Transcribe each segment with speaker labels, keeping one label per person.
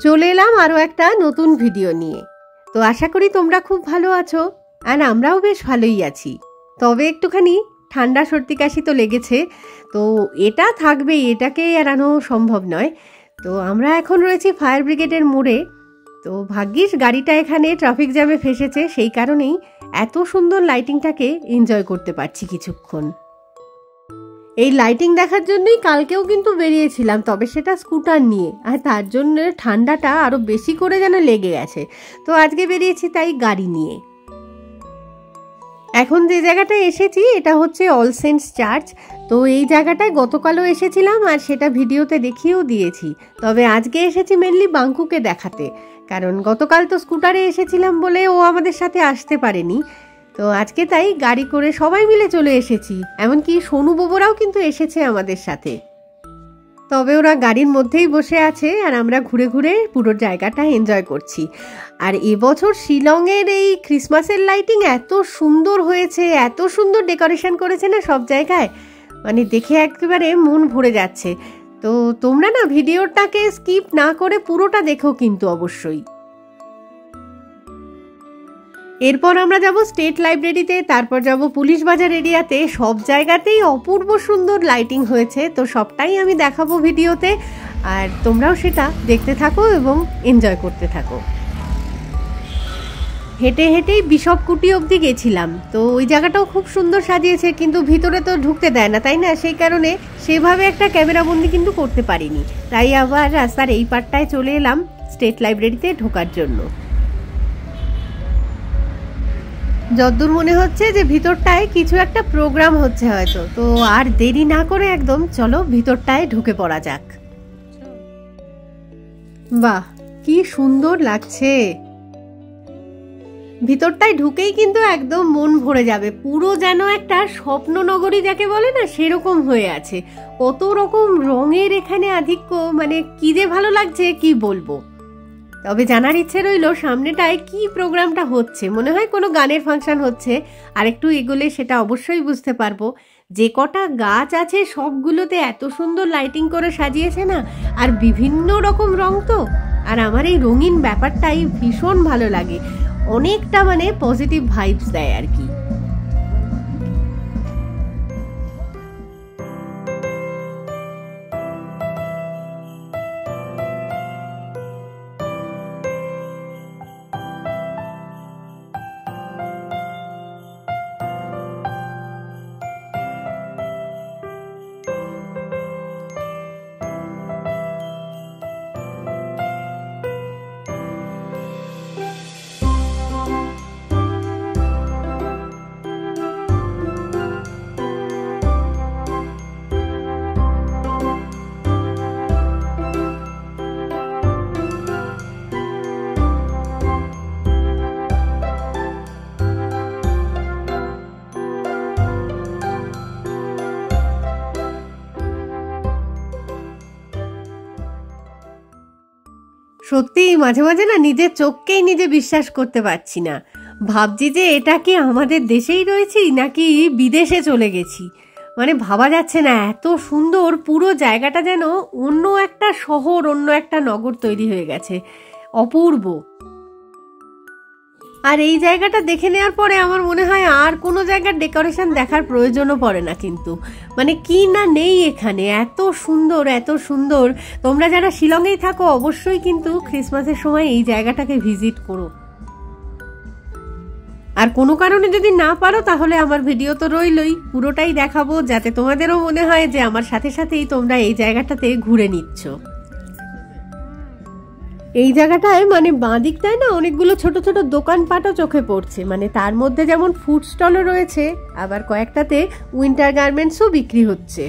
Speaker 1: চলে এলাম আরও একটা নতুন ভিডিও নিয়ে। তো আশা করি তোমরা খুব ভালো আছো, আর আমরাও বেশ ভালোই আছি। তবে একটুখানি ঠান্ডা সর্দি কাশি তো লেগেছে, তো এটা থাকবেই, এটাকে এড়ানো সম্ভব নয়। তো আমরা এখন রয়েছি ফায়ার ব্রিগেডের মোড়ে। তো ভাগ্যিস গাড়িটা এখানে ট্রাফিক জ্যামে ফেসেছে, সেই কারণেই এত সুন্দর লাইটিংটাকে এনজয় করতে পারছি কিছুক্ষণ। এই লাইটিং দেখার জন্যই কালকেও কিন্তু বেরিয়েছিলাম, তবে সেটা স্কুটার নিয়ে, আর তার জন্য ঠান্ডাটা আরও বেশি করে যেন লেগে গেছে। তো আজকে বেরিয়েছি তাই গাড়ি নিয়ে। এখন যে জায়গাটায় এসেছি এটা হচ্ছে অল সেন্টস চার্চ। তো এই জায়গাটায় গতকালও এসেছিলাম, আর সেটা ভিডিওতে দেখিয়েও দিয়েছি। তবে আজকে এসেছি মেনলি বাঙ্কুকে দেখাতে, কারণ গতকাল তো স্কুটারে এসেছিলাম বলে ও আমাদের সাথে আসতে পারেনি। তো আজকে তাই গাড়ি করে সবাই মিলে চলে এসেছি, এমনকি সোনু বাবুরাও কিন্তু এসেছে আমাদের সাথে। তবে ওরা গাড়ির মধ্যেই বসে আছে, আর আমরা ঘুরে ঘুরে পুরো জায়গাটা এনজয় করছি। আর এবছর শিলংয়ের এই ক্রিসমাসের লাইটিং এত সুন্দর হয়েছে, এত সুন্দর ডেকোরেশন করেছে না সব জায়গায়, মানে দেখে একেবারে মন ভরে যাচ্ছে। তো তোমরা না ভিডিওটাকে স্কিপ না করে পুরোটা দেখো কিন্তু অবশ্যই। এরপর আমরা যাব স্টেট লাইব্রেরিতে, তারপর যাব পুলিশ বাজার এরিয়াতে। সব জায়গাতেই অপূর্ব সুন্দর লাইটিং হয়েছে, তো সবটাই আমি দেখাবো ভিডিওতে, আর তোমরাও সেটা দেখতে থাকো এবং এনজয় করতে থাকো। হেঁটে হেঁটেই বিশপ কুটি অবধি গেছিলাম। তো ওই জায়গাটাও খুব সুন্দর সাজিয়েছে, কিন্তু ভিতরে তো ঢুকতে দেয় না, তাই না? সেই কারণে সেভাবে একটা ক্যামেরাবন্দি কিন্তু করতে পারিনি। তাই আবার রাস্তার এই পার্টটায় চলে এলাম স্টেট লাইব্রেরিতে ঢোকার জন্য। যতদূর মনে হচ্ছে যে ভিতরটায় কিছু একটা প্রোগ্রাম হচ্ছে হয়তো। তো আর দেরি না করে একদম চলো ভিতরটায় ঢুকে পড়া যাক। বাহ, কি সুন্দর লাগছে! ভিতরটায় ঢুকেই কিন্তু একদম মন ভরে যাবে, পুরো যেন একটা স্বপ্ন নগরী যাকে বলে না, সেরকম হয়ে আছে। কত রকম রঙের এখানে আধিক্য, মানে কি যে ভালো লাগছে কি বলবো। তবে জানার ইচ্ছে রইল সামনেটায় কি প্রোগ্রামটা হচ্ছে। মনে হয় কোনো গানের ফাংশন হচ্ছে, আর একটু এগোলে সেটা অবশ্যই বুঝতে পারবো। যে কটা গাছ আছে সবগুলোতে এত সুন্দর লাইটিং করে সাজিয়েছে না, আর বিভিন্ন রকম রং তো। আর আমার এই রঙিন ব্যাপারটাই ভীষণ ভালো লাগে, অনেকটা মানে পজিটিভ ভাইবস দেয় আর কি। সত্যি মাঝে মাঝে না নিজের চোখকেই নিজে বিশ্বাস করতে পারছি না। ভাবছি যে এটা কি আমাদের দেশেই রয়েছি নাকি বিদেশে চলে গেছি, মানে ভাবা যাচ্ছে না। এত সুন্দর পুরো জায়গাটা, যেন অন্য একটা শহর, অন্য একটা নগর তৈরি হয়ে গেছে, অপূর্ব। আর এই জায়গাটা দেখে নেওয়ার পরে আমার মনে হয় আর কোনো জায়গার ডেকোরেশন দেখার প্রয়োজনও পড়ে না কিন্তু, মানে কি না নেই এখানে, এত সুন্দর এত সুন্দর। তোমরা যারা শিলংয়েই থাকো অবশ্যই কিন্তু ক্রিসমাসের সময় এই জায়গাটাকে ভিজিট করো। আর কোনো কারণে যদি না পারো তাহলে আমার ভিডিও তো রইলই, পুরোটাই দেখাবো, যাতে তোমাদেরও মনে হয় যে আমার সাথে সাথেই তোমরা এই জায়গাটাতে ঘুরে নিচ্ছ। এই জায়গাটায় মানে বাঁ দিকটায় না অনেকগুলো ছোট ছোট দোকানপাটও চোখে পড়ছে, মানে তার মধ্যে যেমন ফুড স্টলও রয়েছে, আবার কয়েকটাতে উইন্টার গার্মেন্টসও বিক্রি হচ্ছে।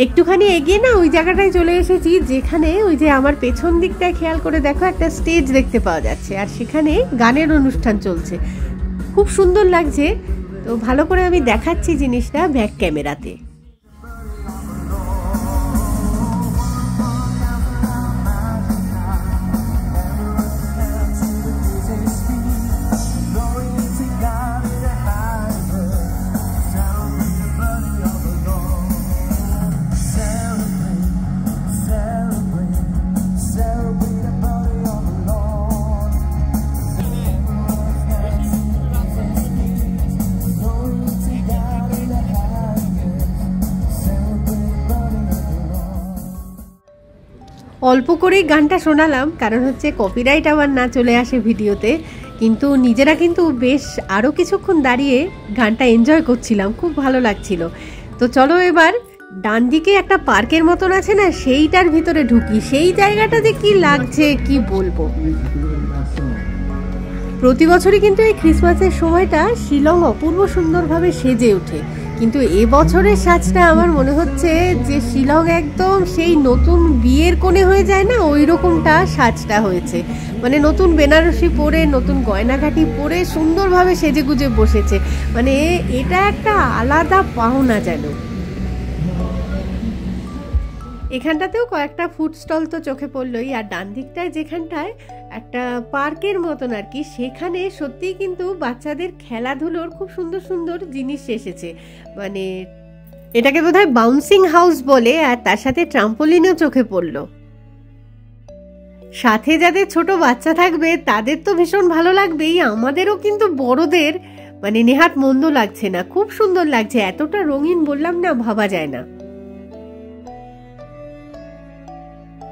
Speaker 1: একটুখানি এগিয়ে না ওই জায়গাটায় চলে এসেছি যেখানে ওই যে আমার পেছন দিকটায় খেয়াল করে দেখো একটা স্টেজ দেখতে পাওয়া যাচ্ছে, আর সেখানে গানের অনুষ্ঠান চলছে, খুব সুন্দর লাগছে। তো ভালো করে আমি দেখাচ্ছি জিনিসটা ব্যাক ক্যামেরাতে। অল্প করেই গানটা শোনালাম, কারণ হচ্ছে কপিরাইট আবার না চলে আসে ভিডিওতে, কিন্তু নিজেরা কিন্তু বেশ আরও কিছুক্ষণ দাঁড়িয়ে গানটা এনজয় করছিলাম, খুব ভালো লাগছিল। তো চলো এবার ডান দিকে একটা পার্কের মতন আছে না, সেইটার ভিতরে ঢুকি। সেই জায়গাটা যে কি লাগছে কি বলবো। প্রতি বছরই কিন্তু এই ক্রিসমাসের সময়টা শিলং অপূর্ব সুন্দরভাবে সেজে ওঠে, কিন্তু এবছরের সাজটা আমার মনে হচ্ছে যে শিলং একদম সেই নতুন বিয়ের কোণে হয়ে যায় না, ওই রকমটা সাজটা হয়েছে। মানে নতুন বেনারসি পরে, নতুন গয়নাঘাটি পরে সুন্দরভাবে সেজেগুজে বসেছে, মানে এটা একটা আলাদা পাওনা যেন। এখানটাতেও কয়েকটা ফুড স্টল তো চোখে পড়লই, আর ডান দিকটায় যেখানটায় একটা পার্কের মতন আর কি, সেখানে সত্যিই কিন্তু বাচ্চাদের খেলাধুলোর খুব সুন্দর সুন্দর জিনিস এসেছে। মানে এটাকে বোধহয় বাউন্সিং হাউস বলে, আর তার সাথে ট্রাম্পোলিনও চোখে পড়লো। সাথে যাদের ছোট বাচ্চা থাকবে তাদের তো ভীষণ ভালো লাগবেই, আমাদেরও কিন্তু বড়দের মানে নেহাত মন্দ লাগছে না, খুব সুন্দর লাগছে। এতটা রঙিন বললাম না, ভাবা যায় না।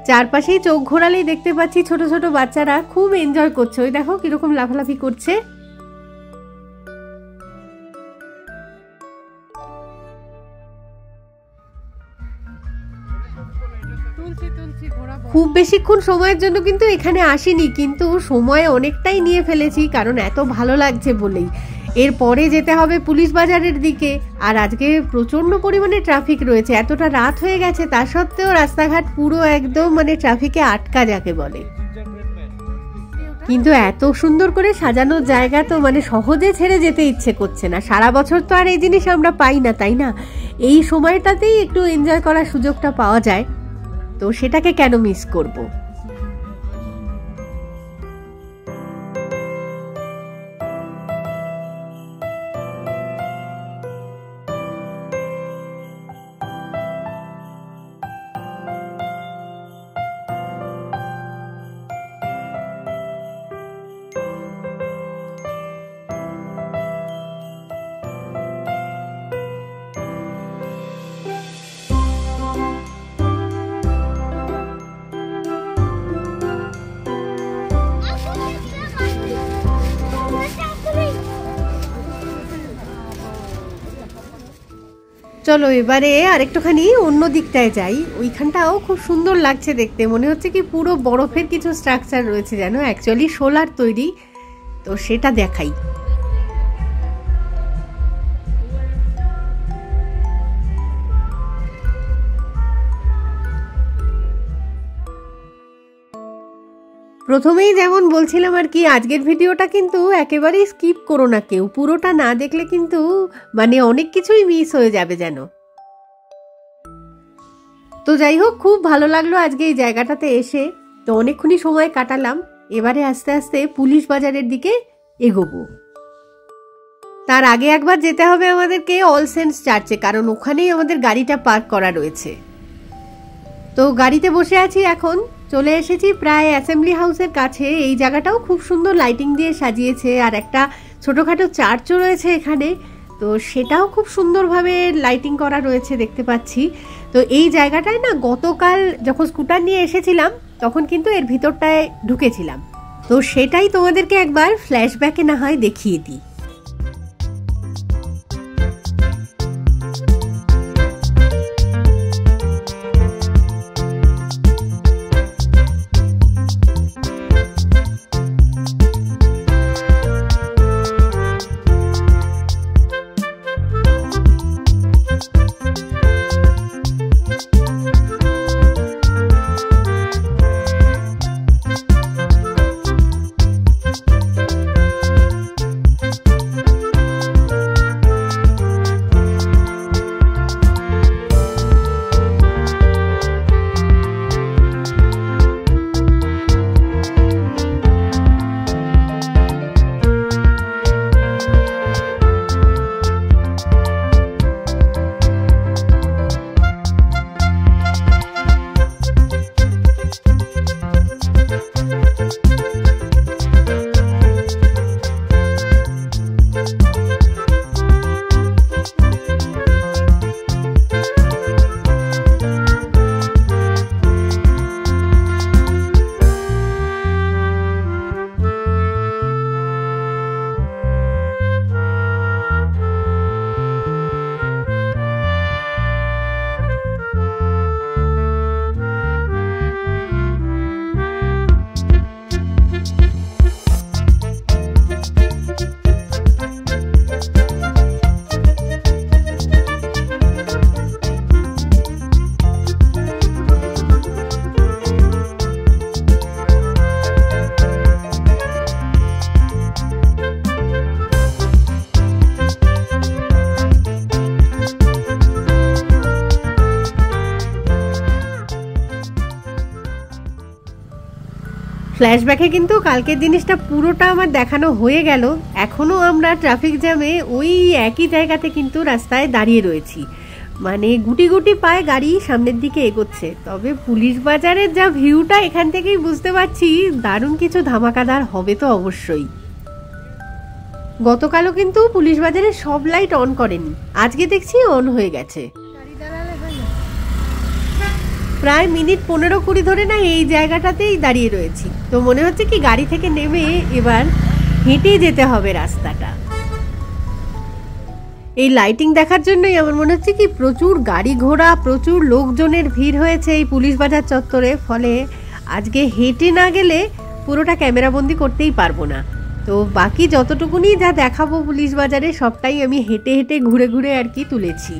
Speaker 1: চারপাশেই চোখ ঘোরালেই দেখতে পাচ্ছি ছোট ছোট বাচ্চারা খুব এনজয় করছে। ওই দেখো কিরকম লাফালাফি করছে। খুব বেশিক্ষণ সময়ের জন্য কিন্তু এখানে আসিনি, কিন্তু সময় অনেকটাই নিয়ে ফেলেছি, কারণ এত ভালো লাগছে বলেই। এরপরে যেতে হবে পুলিশ বাজারের দিকে, আর আজকে প্রচন্ড পরিমাণে ট্রাফিক রয়েছে। এতটা রাত হয়ে গেছে, তা সত্ত্বেও রাস্তাঘাট পুরো একদম মানে ট্রাফিকে আটকা যাকে বলে। কিন্তু এত সুন্দর করে সাজানো জায়গা তো মানে সহজে ছেড়ে যেতে ইচ্ছে করছে না। সারা বছর তো আর এই জিনিস আমরা পাই না, তাই না? এই সময়টাতেই একটু এনজয় করার সুযোগটা পাওয়া যায়, তো সেটাকে কেন মিস করব। চলো এবারে আরেকটুখানি অন্য দিকটায় যাই। ওইখানটাও খুব সুন্দর লাগছে দেখতে, মনে হচ্ছে কি পুরো বরফের কিছু স্ট্রাকচার রয়েছে যেন, অ্যাকচুয়ালি সোলার তৈরি, তো সেটা দেখাই। প্রথমেই যেমন বলছিলাম আর কি, আজকের ভিডিওটা কিন্তু একেবারেই স্কিপ করো না কেউ, পুরোটা না দেখলে কিন্তু মানে অনেক কিছুই মিস হয়ে যাবে যেন। তো যাই হোক, খুব ভালো লাগলো আজকে এই জায়গাটাতে এসে, তো অনেকক্ষণই সময় কাটালাম। এবারে আস্তে আস্তে পুলিশ বাজারের দিকে এগোবো। তার আগে একবার যেতে হবে আমাদেরকে অল সেন্টস চার্চে, কারণ ওখানেই আমাদের গাড়িটা পার্ক করা রয়েছে। তো গাড়িতে বসে আছি এখন, চলে এসেছি প্রায় অ্যাসেম্বলি হাউসের কাছে। এই জায়গাটাও খুব সুন্দর লাইটিং দিয়ে সাজিয়েছে, আর একটা ছোটোখাটো চার্চও রয়েছে এখানে, তো সেটাও খুব সুন্দরভাবে লাইটিং করা রয়েছে দেখতে পাচ্ছি। তো এই জায়গাটায় না গতকাল যখন স্কুটার নিয়ে এসেছিলাম তখন কিন্তু এর ভিতরটায় ঢুকেছিলাম, তো সেটাই তোমাদেরকে একবার ফ্ল্যাশব্যাকে না হয় দেখিয়ে দিই। ফ্ল্যাশব্যাকে কিন্তু কালকের জিনিসটা পুরোটা আমার দেখানো হয়ে গেল। এখনও আমরা ট্রাফিক জ্যামে ওই একই জায়গাতে কিন্তু রাস্তায় দাঁড়িয়ে রয়েছি, মানে গুটি গুটি পায়ে গাড়ি সামনের দিকে এগোচ্ছে। তবে পুলিশ বাজারের যা ভিউটা এখান থেকেই বুঝতে পারছি দারুণ কিছু ধামাকাদার হবে তো অবশ্যই। গতকালও কিন্তু পুলিশ বাজারের সব লাইট অন করেনি, আজকে দেখছি অন হয়ে গেছে। প্রায় মিনিট 15-20 ধরে না এই জায়গাটাতেই দাঁড়িয়ে রয়েছি। তো মনে হচ্ছে কি গাড়ি থেকে নেমে এবার হেঁটে যেতে হবে রাস্তাটা। এই লাইটিং দেখার জন্যই আমার মনে হচ্ছে কি প্রচুর গাড়ি ঘোড়া, প্রচুর লোকজনের ভিড় হয়েছে এই পুলিশ বাজার চত্বরে। ফলে আজকে হেঁটে না গেলে পুরোটা ক্যামেরাবন্দি করতেই পারবো না। তো বাকি যতটুকুনি যা দেখাবো পুলিশ বাজারে সবটাই আমি হেঁটে হেঁটে ঘুরে ঘুরে আর কি তুলেছি।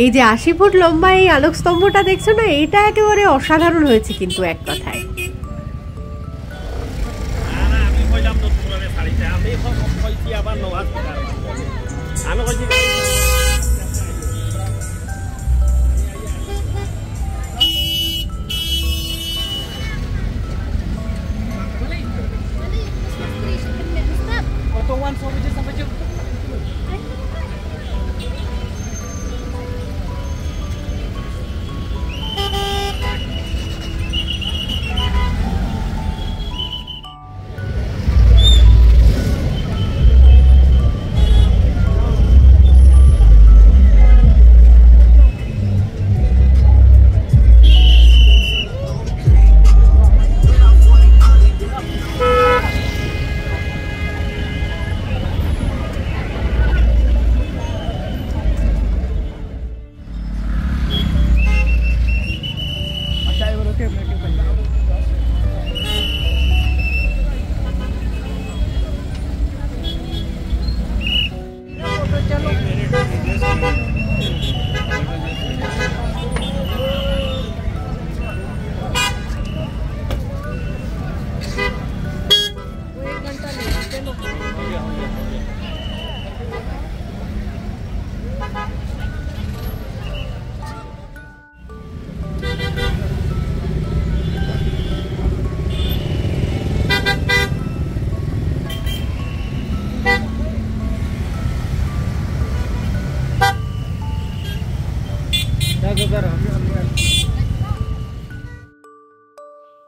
Speaker 1: এই যে 80 ফুট লম্বা এই আলোক স্তম্ভটা দেখছো না, এটা একেবারে অসাধারণ হয়েছে কিন্তু এক কথায়।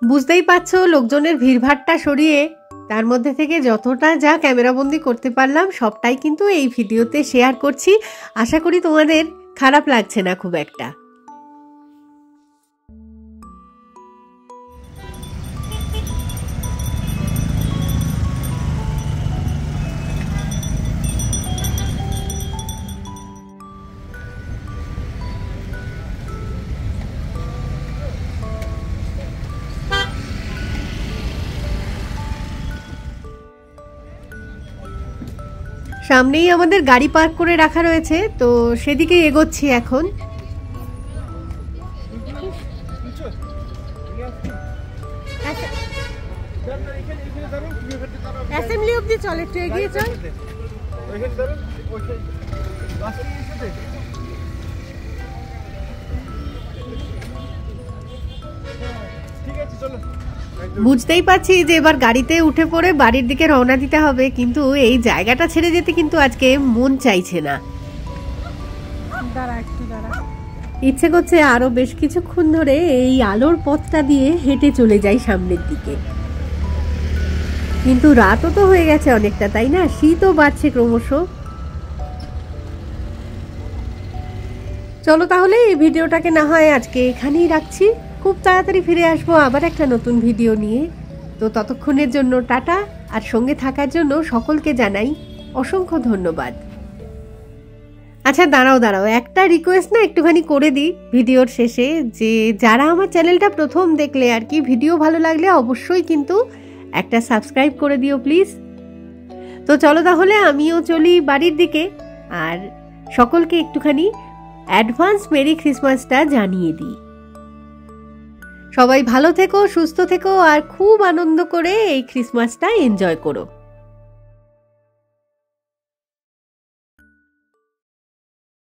Speaker 1: বুঝতেই পারছো লোকজনের ভিড়ভাট্টা সরিয়ে তার মধ্যে থেকে যতটা যা ক্যামেরাবন্দি করতে পারলাম সবটাই কিন্তু এই ভিডিওতে শেয়ার করছি। আশা করি তোমাদের খারাপ লাগছে না খুব একটা। সামনেই আমাদের গাড়ি পার্ক করে রাখা রয়েছে, তো সেদিকে এগোচ্ছি এখন। অ্যাসেম্বলি অবধি চল, একটু এগিয়ে চল। বুঝতেই পারছি যে এবার গাড়িতে উঠে পড়ে বাড়ির দিকে রওনা দিতে হবে, কিন্তু এই জায়গাটা ছেড়ে যেতে কিন্তু আজকে মন চাইছে না। ইচ্ছে করছে আরো বেশ কিছুক্ষণ ধরে এই আলোর পথটা দিয়ে হেঁটে চলে যাই সামনের দিকে, কিন্তু রাতও তো হয়ে গেছে অনেকটা, তাই না? শীতও বাড়ছে ক্রমশ। চলো তাহলে এই ভিডিওটাকে না হয় আজকে এখানেই রাখছি। খুব তাড়াতাড়ি ফিরে আসবো আবার একটা নতুন ভিডিও নিয়ে। তো ততক্ষণের জন্য টাটা, আর সঙ্গে থাকার জন্য সকলকে জানাই অসংখ্য ধন্যবাদ। আচ্ছা দাঁড়াও, একটা রিকোয়েস্ট না একটুখানি করে দিই ভিডিওর শেষে, যে যারা আমার চ্যানেলটা প্রথম দেখলে আর কি, ভিডিও ভালো লাগলে অবশ্যই কিন্তু একটা সাবস্ক্রাইব করে দিও প্লিজ। তো চলো তাহলে আমিও চলি বাড়ির দিকে, আর সকলকে একটুখানি অ্যাডভান্স মেরি ক্রিসমাসটা জানিয়ে দিই। সবাই ভালো থেকো, সুস্থ থেকো, আর খুব আনন্দ করে এই ক্রিসমাসটা এনজয় করো।